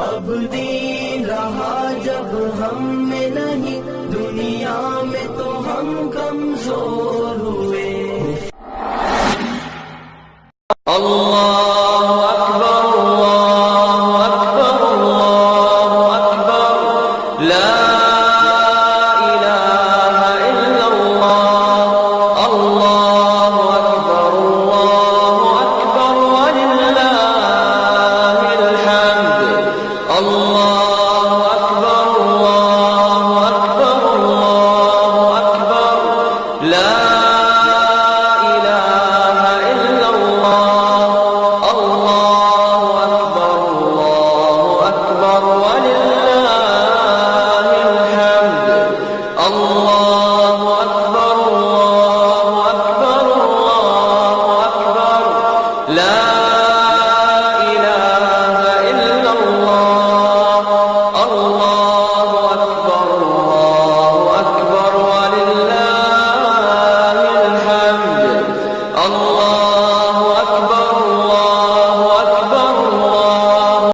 अब दीन रहा जब हम में नहीं, दुनिया में तो हम कमजोर हुए। अल्लाहु अकबर, अल्लाहु अकबर, अल्लाहु अकबर, ला इलाहा इल्लल्लाह, अल्लाहु अकबर, अल्लाहु अकबर, वलिल्लाहिल हम्द। अल्लाह